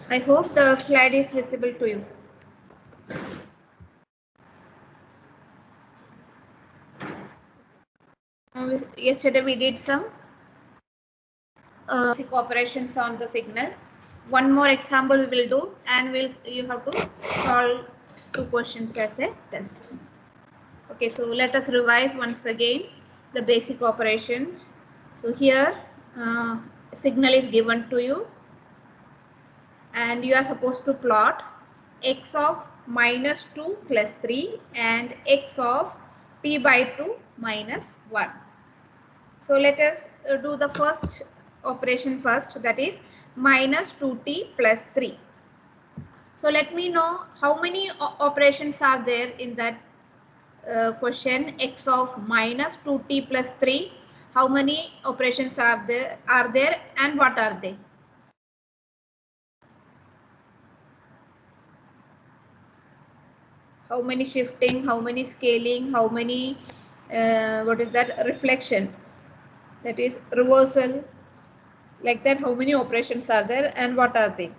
I hope the slide is visible to you. Yesterday we did some basic operations on the signals. One more example we will do, and you have to solve 2 questions as a test. Okay, so let us revise once again the basic operations. So here signal is given to you, and you are supposed to plot x of -2 plus 3 and x of t by 2 minus 1. So let us do the first operation first, that is minus 2t plus 3. So let me know how many operations are there in that question. X of minus 2t plus 3. How many operations are there and what are they? How many shifting, how many scaling, how many what is that, reflection, that is reversal, like that. How many operations are there and what are they?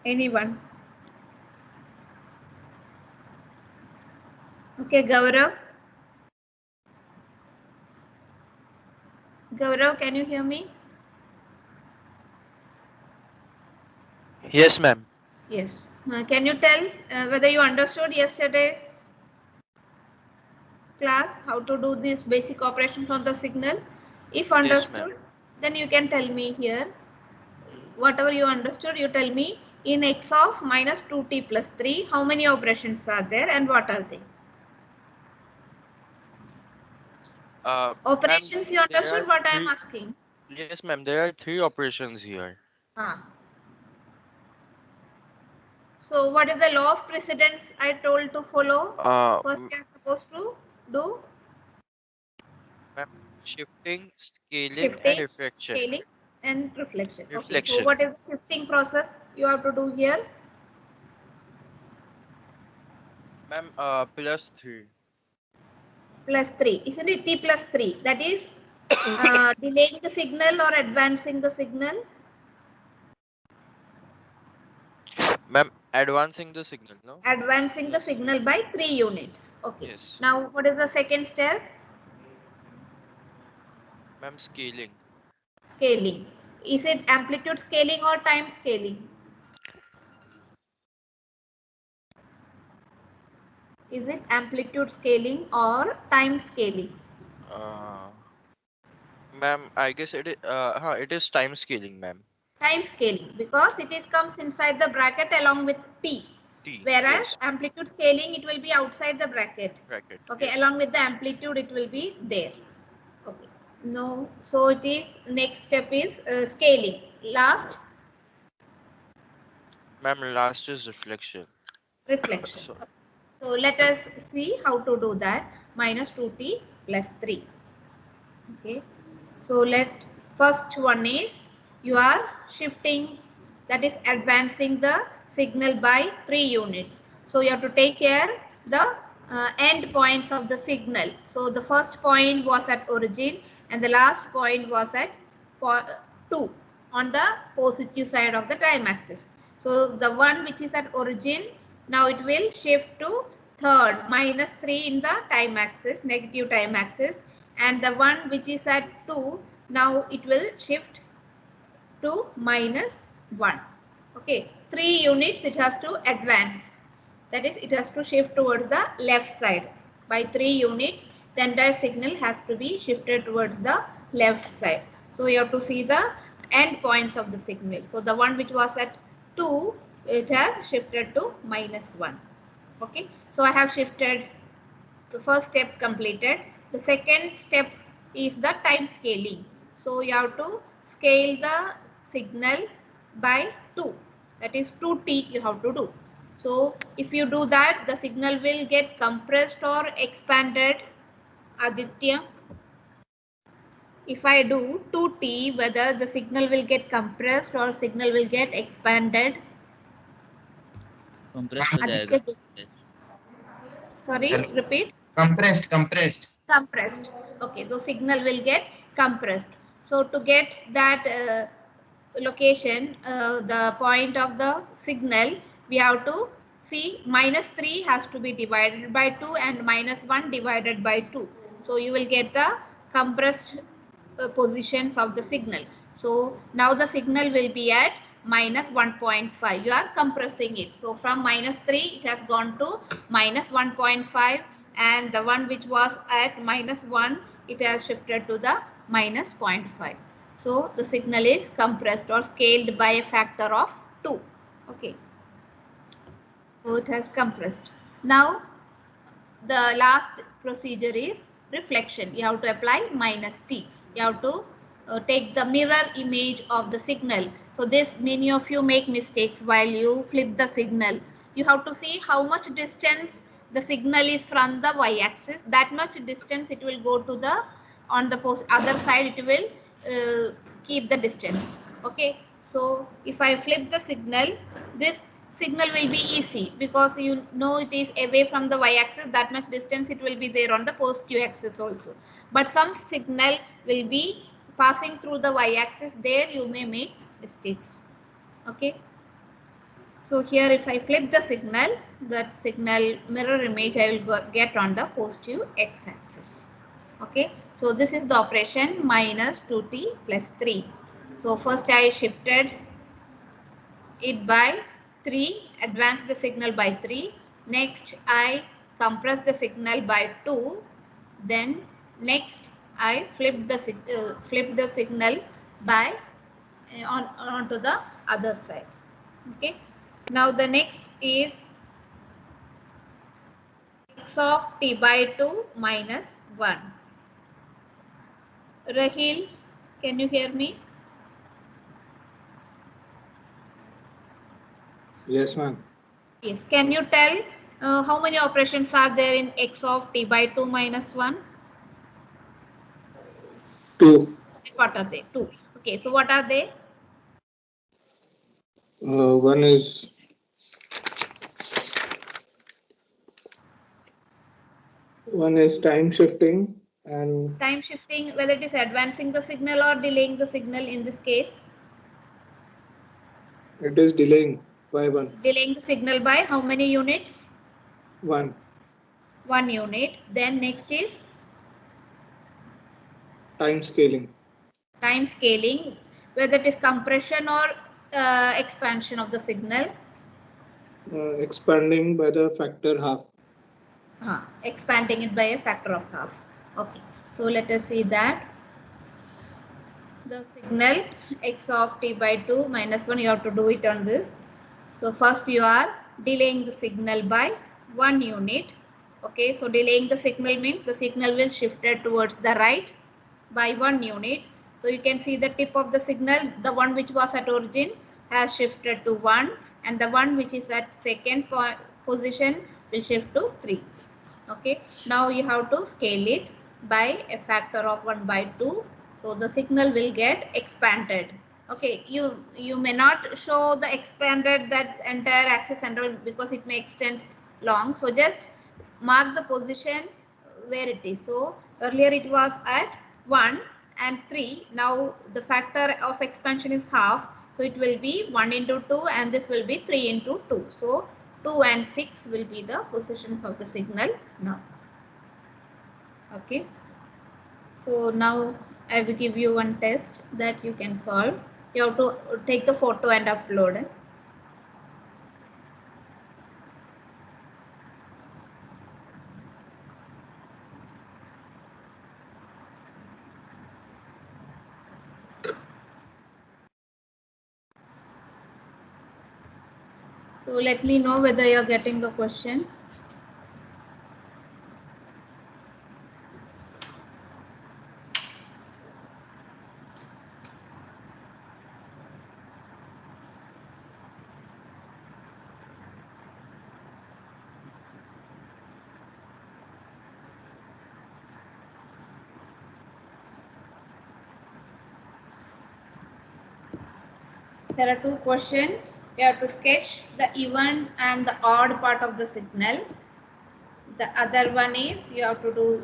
Anyone? Okay, Gaurav. Gaurav, can you hear me? Yes, ma'am. Yes. Can you tell whether you understood yesterday's class, how to do these basic operations on the signal? If Yes, ma'am. understood, then you can tell me here. Whatever you understood, you tell me. In x of minus 2t plus 3, how many operations are there and what are they? Ma'am, Operations you there are understood what I am three. asking? Yes, ma'am. There are three operations here. Ah. So what is the law of precedence I told to follow? First M- you are supposed to do Ma'am, shifting, scaling, and shifting, reflection. scaling and reflection. Okay, so Reflection. what is the shifting process you have to do here? Ma'am, plus three. Plus 3. Isn't it t plus 3? That is delaying the signal or advancing the signal? Ma'am, advancing the signal. No. Advancing the Plus signal three. by 3 units. Okay. Yes. Now what is the second step? Ma'am, scaling. Scaling. Is it amplitude scaling or time scaling? Is it amplitude scaling or time scaling? Uh, Ma'am, I guess it is time scaling, ma'am. Time scaling, because it is comes inside the bracket along with t, T. whereas Yes. amplitude scaling, it will be outside the bracket. Bracket. Okay, Yes. along with the amplitude it will be there. Okay, no, so it is, next step is scaling. Last, Ma'am, last is reflection. reflection. So, Okay. So let us see how to do that. Minus 2t plus 3. Okay, so let first one is, you are shifting, that is advancing the signal by 3 units. So you have to take care the end points of the signal. So the first point was at origin and the last point was at 2 on the positive side of the time axis. So the one which is at origin, now it will shift to third, minus 3 in the time axis, negative time axis, and the one which is at 2, now it will shift to minus 1. Okay, 3 units it has to advance, that is it has to shift towards the left side. By 3 units the entire signal has to be shifted towards the left side. So you have to see the end points of the signal. So the one which was at 2, it has shifted to minus 1. Okay, so I have shifted. The first step completed. The second step is the time scaling. So you have to scale the signal by 2. That is 2t you have to do. So if you do that, the signal will get compressed or expanded. Aditya, if I do 2t, whether the signal will get compressed or signal will get expanded? Compressed हो जाएगा. Aditya, sorry, repeat. Compressed. Compressed. Okay, the signal will get compressed. So to get that location, the point of the signal, we have to see -3 has to be divided by 2 and -1 divided by 2. So you will get the compressed positions of the signal. So now the signal will be at -1.5. You are compressing it. So from -3 it has gone to -1.5, and the one which was at -1, it has shifted to the -0.5. So the signal is compressed or scaled by a factor of 2. Okay. So it has compressed. Now the last procedure is reflection. You have to apply -t. You have to take the mirror image of the signal. So this, many of you make mistakes while you flip the signal. You have to see how much distance the signal is from the y-axis. That much distance it will go to the, on the other side it will keep the distance. Okay. So if I flip the signal, this signal will be easy because you know it is away from the y-axis, that much distance it will be there on the post q-axis also. But some signal will be passing through the y-axis, there you may make mistakes. Okay. So here if I flip the signal, that signal mirror image I will get on the post q x-axis. Okay. So this is the operation -2t plus 3. So first I shifted it by 3, advance the signal by 3. Next I compress the signal by 2. Then next I flip the signal by onto the other side. Okay. Now the next is x of t by 2 minus 1. Rahil, can you hear me? Yes, ma'am. Yes. Can you tell how many operations are there in x of t by 2 minus 1? 2. What are they? 2. Okay. So what are they? One is time shifting, and Time shifting, whether it is advancing the signal or delaying the signal in this case. it is delaying by 1. Delaying the signal by how many units? 1. 1 unit. Then next is Time scaling. time scaling, whether it is compression or expansion of the signal. Expanding by the factor half. Expanding it by a factor of half. Okay. So let us see that. The signal x of t by 2 minus 1, you have to do it on this. So first you are delaying the signal by 1 unit. Okay, so delaying the signal means the signal will shift towards the right by 1 unit. So you can see the tip of the signal, the one which was at origin has shifted to 1, and the one which is at second position will shift to 3. Okay, now you have to scale it by a factor of 1 by 2. So the signal will get expanded. Okay, you may not show the expanded that entire axis and all because it may extend long. So just mark the position where it is. So earlier it was at 1 and 3. Now the factor of expansion is half. So it will be 1 into 2 and this will be 3 into 2. So 2 and 6 will be the positions of the signal now. Okay. So now I will give you one test that you can solve. You have to take the photo and upload. So let me know whether you are getting the question. There are 2 questions. You have to sketch the even and the odd part of the signal. The other one is you have to do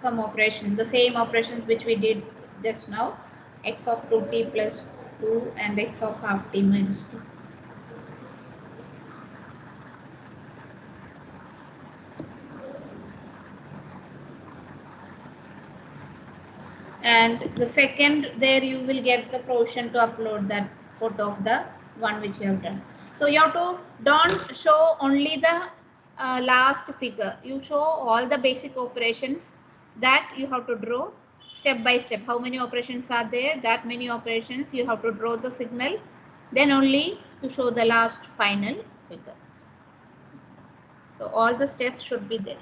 some operations, the same operations which we did just now. X of 2t plus 2 and x of half t minus 2. And the second, there you will get the provision to upload that photo of the one which you have done. So you have to don't show only the last figure. You show all the basic operations that you have to draw step by step. How many operations are there? That many operations you have to draw the signal. Then only you show the last final figure. So all the steps should be there.